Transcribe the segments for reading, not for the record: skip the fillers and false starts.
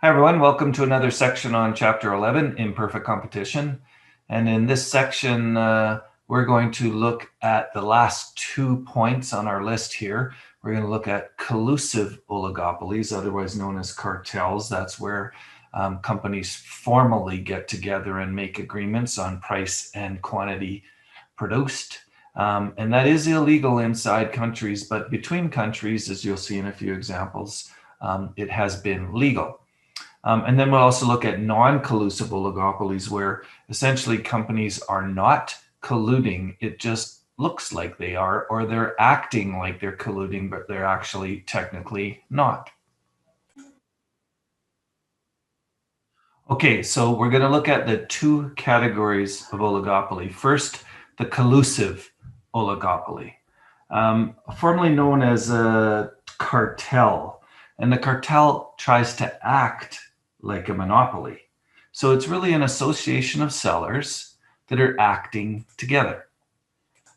Hi, everyone. Welcome to another section on Chapter 11, Imperfect Competition. And in this section, we're going to look at the last 2 points on our list here. We're going to look at collusive oligopolies, otherwise known as cartels. That's where companies formally get together and make agreements on price and quantity produced. And that is illegal inside countries, but between countries, as you'll see in a few examples, it has been legal. And then we'll also look at non-collusive oligopolies, where essentially companies are not colluding. It just looks like they are, or they're acting like they're colluding, but they're actually technically not. Okay, so we're going to look at the two categories of oligopoly. First, the collusive oligopoly, formerly known as a cartel. And the cartel tries to act like a monopoly. So it's really an association of sellers that are acting together,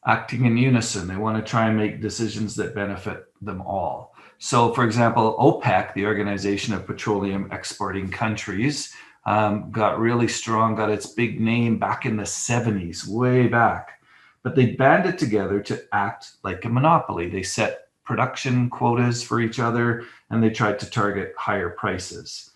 acting in unison. They want to try and make decisions that benefit them all. So, for example, OPEC, the Organization of Petroleum Exporting Countries, got really strong, got its big name back in the 70s, way back. But they banded together to act like a monopoly. They set production quotas for each other, and they tried to target higher prices.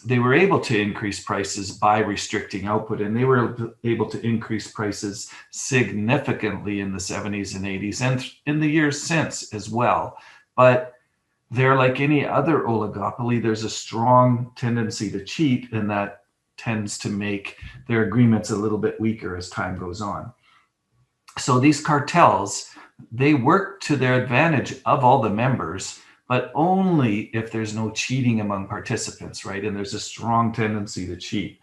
They were able to increase prices by restricting output, and they were able to increase prices significantly in the 70s and 80s and in the years since as well. But they're like any other oligopoly. There's a strong tendency to cheat, and that tends to make their agreements a little bit weaker as time goes on. So these cartels, they work to their advantage of all the members, but only if there's no cheating among participants, right? And there's a strong tendency to cheat.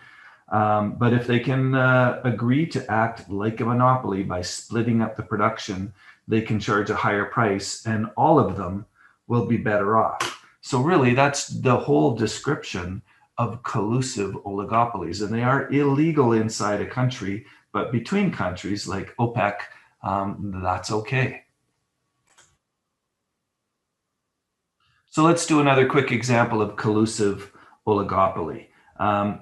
But if they can agree to act like a monopoly by splitting up the production, they can charge a higher price, and all of them will be better off. So really, that's the whole description of collusive oligopolies. And they are illegal inside a country, but between countries like OPEC, that's okay. So let's do another quick example of collusive oligopoly.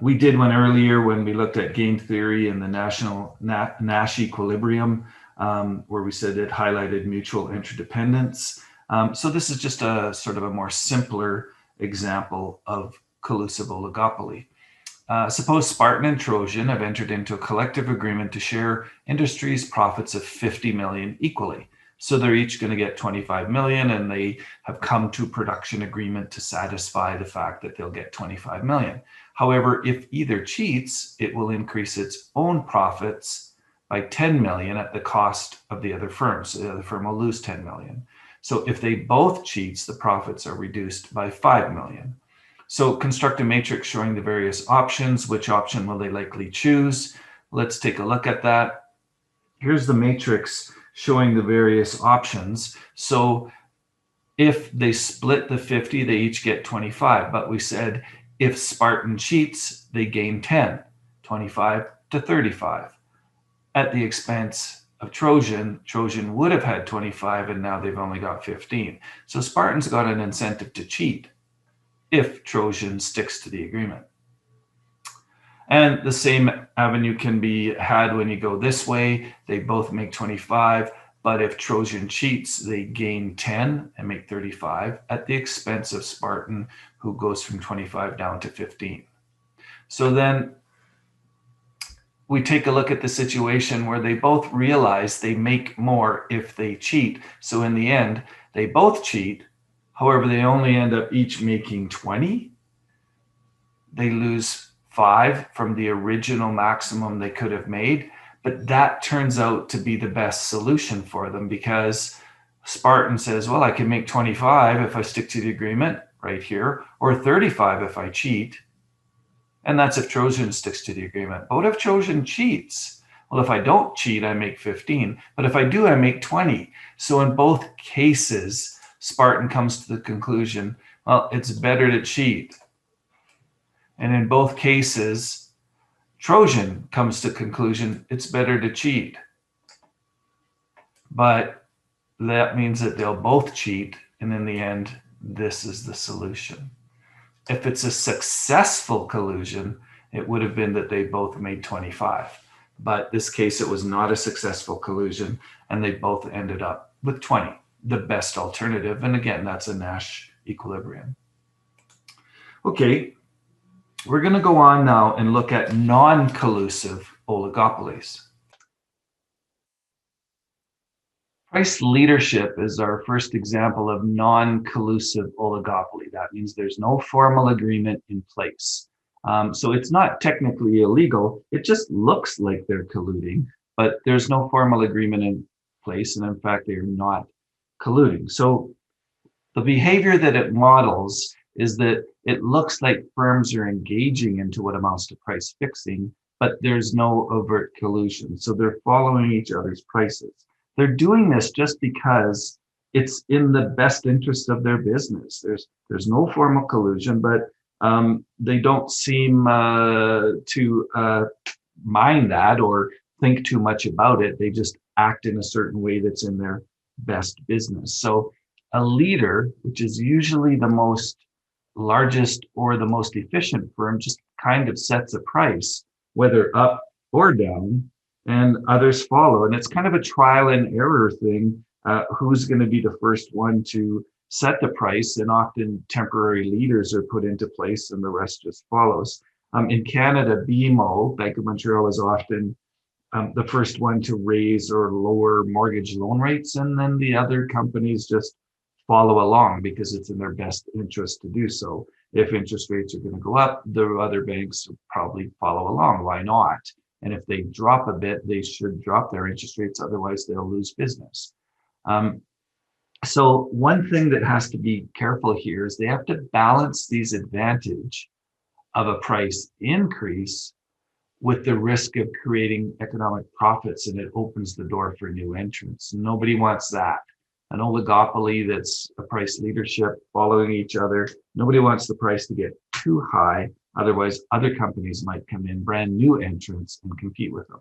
We did one earlier when we looked at game theory and the Nash equilibrium, where we said it highlighted mutual interdependence. So this is just a sort of a more simpler example of collusive oligopoly. Suppose Spartan and Trojan have entered into a collective agreement to share industry's profits of 50 million equally. So they're each going to get 25 million, and they have come to a production agreement to satisfy the fact that they'll get 25 million. However, if either cheats, it will increase its own profits by 10 million at the cost of the other firm. So the other firm will lose 10 million. So if they both cheats, the profits are reduced by 5 million. So construct a matrix showing the various options. Which option will they likely choose? Let's take a look at that. Here's the matrix showing the various options. So if they split the 50, they each get 25. But we said if Spartan cheats, they gain 10, 25 to 35. At the expense of Trojan, Trojan would have had 25, and now they've only got 15. So Spartan's got an incentive to cheat if Trojan sticks to the agreement. And the same avenue can be had when you go this way. They both make 25, but if Trojan cheats, they gain 10 and make 35 at the expense of Spartan, who goes from 25 down to 15. So then we take a look at the situation where they both realize they make more if they cheat. So in the end, they both cheat. However, they only end up each making 20. They lose 5 from the original maximum they could have made. But that turns out to be the best solution for them, because Spartan says, well, I can make 25 if I stick to the agreement right here, or 35 if I cheat. And that's if Trojan sticks to the agreement. But what if Trojan cheats? Well, if I don't cheat, I make 15. But if I do, I make 20. So in both cases, Spartan comes to the conclusion, well, it's better to cheat. And in both cases, Trojan comes to the conclusion, it's better to cheat. But that means that they'll both cheat. And in the end, this is the solution. If it's a successful collusion, it would have been that they both made 25. But this case, it was not a successful collusion, and they both ended up with 20, the best alternative. And again, that's a Nash equilibrium. Okay, we're going to go on now and look at non-collusive oligopolies. Price leadership is our first example of non-collusive oligopoly. That means there's no formal agreement in place. So it's not technically illegal. It just looks like they're colluding, but there's no formal agreement in place. And in fact, they're not colluding. So the behavior that it models is that it looks like firms are engaging into what amounts to price fixing, but there's no overt collusion. So they're following each other's prices. They're doing this just because it's in the best interest of their business. There's no formal collusion, but they don't seem to mind that or think too much about it. They just act in a certain way that's in their best business. So a leader, which is usually the most largest or the most efficient firm, just kind of sets a price, whether up or down, and others follow. And it's kind of a trial and error thing. Who's going to be the first one to set the price? And often temporary leaders are put into place and the rest just follows. In Canada, BMO, Bank of Montreal, is often the first one to raise or lower mortgage loan rates. And then the other companies just follow along because it's in their best interest to do so. If interest rates are going to go up, the other banks will probably follow along. Why not? And if they drop a bit, they should drop their interest rates. Otherwise, they'll lose business. So one thing that has to be careful here is they have to balance these advantage of a price increase with the risk of creating economic profits, and it opens the door for new entrants. Nobody wants that. An oligopoly that's a price leadership following each other. Nobody wants the price to get too high. Otherwise, other companies might come in, brand new entrants, and compete with them.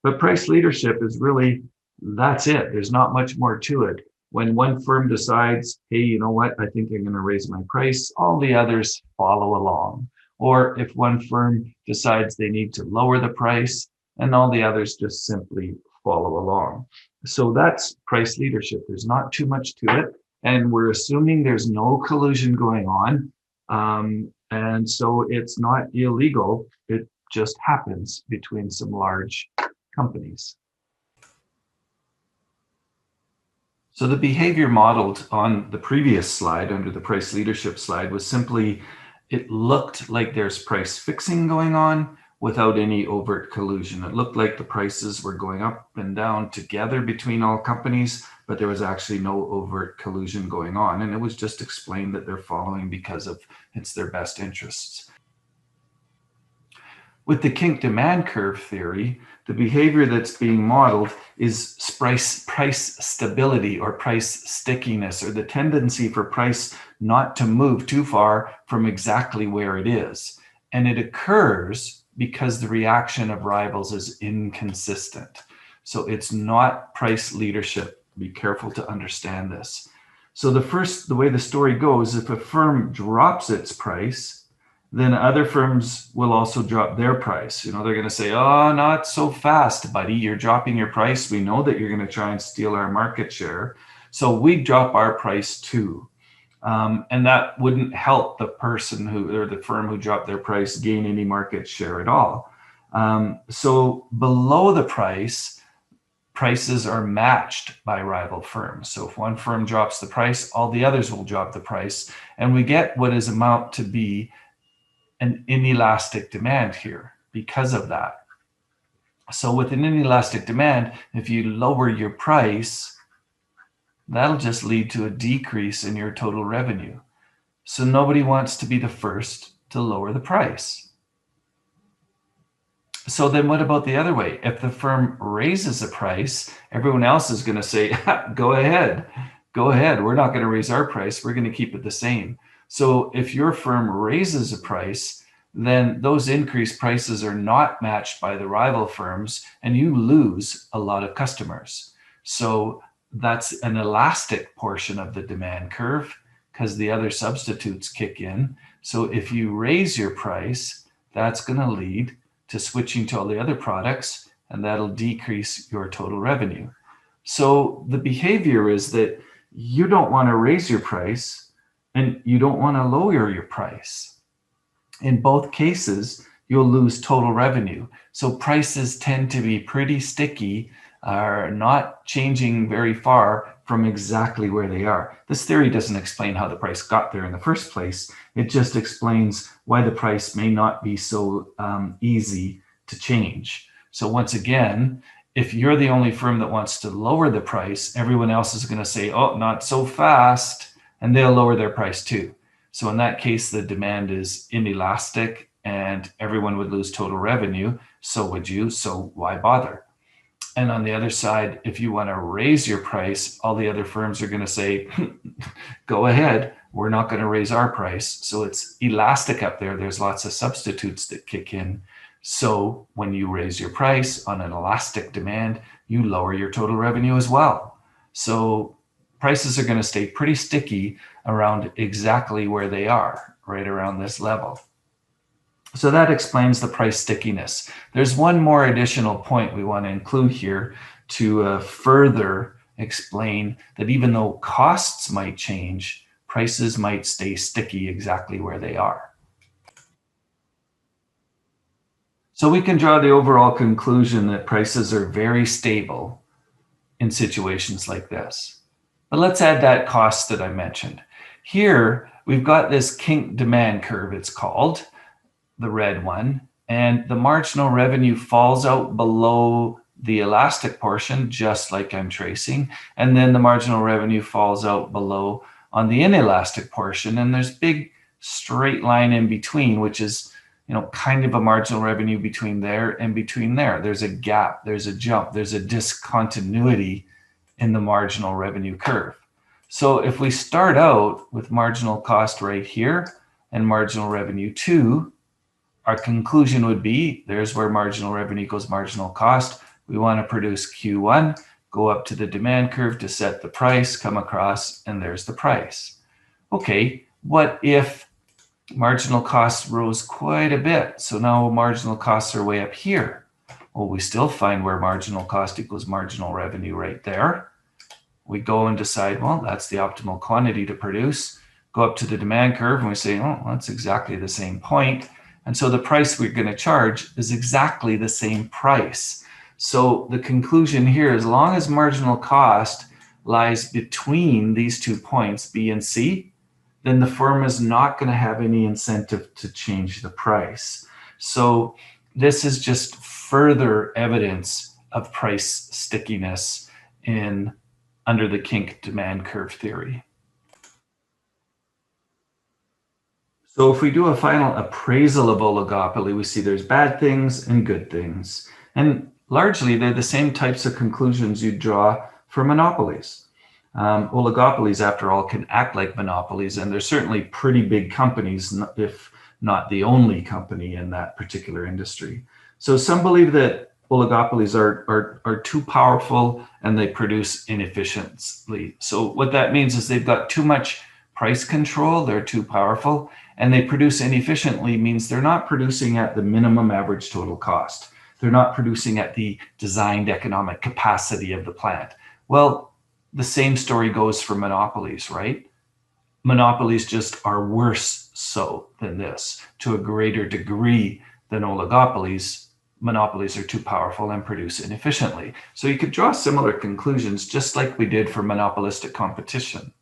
But price leadership is really, that's it. There's not much more to it. When one firm decides, hey, you know what, I think I'm going to raise my price, all the others follow along. Or if one firm decides they need to lower the price, and all the others just simply follow along. So that's price leadership. There's not too much to it. And we're assuming there's no collusion going on. And so it's not illegal. It just happens between some large companies. So the behavior modeled on the previous slide, under the price leadership slide, was simply, it looked like there's price fixing going on without any overt collusion. It looked like the prices were going up and down together between all companies, but there was actually no overt collusion going on. And it was just explained that they're following because of it's their best interests. With the kink demand curve theory, the behavior that's being modeled is price stability or price stickiness, or the tendency for price not to move too far from exactly where it is. And it occurs because the reaction of rivals is inconsistent. So it's not price leadership. Be careful to understand this. So the way the story goes, if a firm drops its price, then other firms will also drop their price. You know, they're going to say, oh, not so fast, buddy. You're dropping your price. We know that you're going to try and steal our market share. So we drop our price too. And that wouldn't help the person or the firm who dropped their price gain any market share at all. So below the price, prices are matched by rival firms. So if one firm drops the price, all the others will drop the price. And we get what is amount to be an inelastic demand here because of that. So with an inelastic demand, if you lower your price, that'll just lead to a decrease in your total revenue. So nobody wants to be the first to lower the price. So then what about the other way? If the firm raises the price, everyone else is going to say, go ahead. We're not going to raise our price. We're going to keep it the same. So if your firm raises a price, then those increased prices are not matched by the rival firms, and you lose a lot of customers. So that's an elastic portion of the demand curve, because the other substitutes kick in. So if you raise your price, that's going to lead to switching to all the other products, and that'll decrease your total revenue. So the behavior is that you don't want to raise your price and you don't want to lower your price. In both cases, you'll lose total revenue. So prices tend to be pretty sticky, are not changing very far from exactly where they are. This theory doesn't explain how the price got there in the first place. It just explains why the price may not be so easy to change. So once again, if you're the only firm that wants to lower the price, everyone else is going to say, oh, not so fast, and they'll lower their price too. So in that case, the demand is inelastic and everyone would lose total revenue. So would you, so why bother? And on the other side, if you want to raise your price, all the other firms are going to say, go ahead, we're not going to raise our price. So it's elastic up there. There's lots of substitutes that kick in. So when you raise your price on an elastic demand, you lower your total revenue as well. So prices are going to stay pretty sticky around exactly where they are, right around this level. So that explains the price stickiness. There's one more additional point we want to include here to further explain that even though costs might change, prices might stay sticky exactly where they are. So we can draw the overall conclusion that prices are very stable in situations like this. But let's add that cost that I mentioned. Here, we've got this kink demand curve, it's called, the red one, and the marginal revenue falls out below the elastic portion, just like I'm tracing, and then the marginal revenue falls out below on the inelastic portion, and there's big straight line in between, which is, you know, kind of a marginal revenue between there and between there. There's a gap, there's a jump, there's a discontinuity in the marginal revenue curve. So if we start out with marginal cost right here and marginal revenue 2, our conclusion would be, there's where marginal revenue goes marginal cost. We want to produce Q1, go up to the demand curve to set the price, come across, and there's the price. Okay, what if marginal costs rose quite a bit? So now marginal costs are way up here. Well, we still find where marginal cost equals marginal revenue right there. We go and decide, well, that's the optimal quantity to produce. Go up to the demand curve and we say, oh, that's exactly the same point. And so the price we're going to charge is exactly the same price. So the conclusion here, as long as marginal cost lies between these 2 points, B and C, then the firm is not going to have any incentive to change the price. So this is just further evidence of price stickiness under the kink demand curve theory. So if we do a final appraisal of oligopoly, we see there's bad things and good things. And largely, they're the same types of conclusions you draw for monopolies. Oligopolies, after all, can act like monopolies, and they're certainly pretty big companies, if not the only company in that particular industry. So some believe that oligopolies are too powerful and they produce inefficiently. So what that means is they've got too much price control, they're too powerful, and they produce inefficiently means they're not producing at the minimum average total cost. They're not producing at the designed economic capacity of the plant. Well, the same story goes for monopolies, right? Monopolies just are worse so than this. To a greater degree than oligopolies, monopolies are too powerful and produce inefficiently. So you could draw similar conclusions just like we did for monopolistic competition.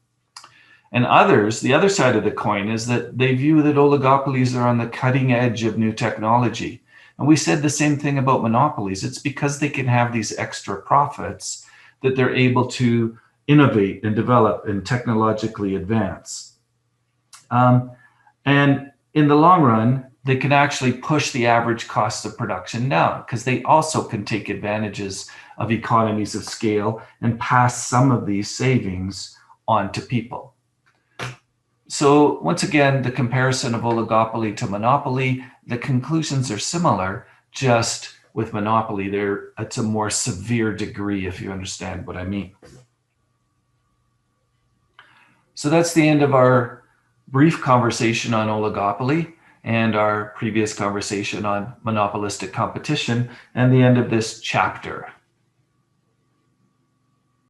And others, the other side of the coin is that they view that oligopolies are on the cutting edge of new technology. And we said the same thing about monopolies. It's because they can have these extra profits that they're able to innovate and develop and technologically advance. And in the long run, they can actually push the average cost of production down because they also can take advantages of economies of scale and pass some of these savings on to people. So once again, the comparison of oligopoly to monopoly, the conclusions are similar, just with monopoly, it's a more severe degree, if you understand what I mean. So that's the end of our brief conversation on oligopoly and our previous conversation on monopolistic competition, and the end of this chapter.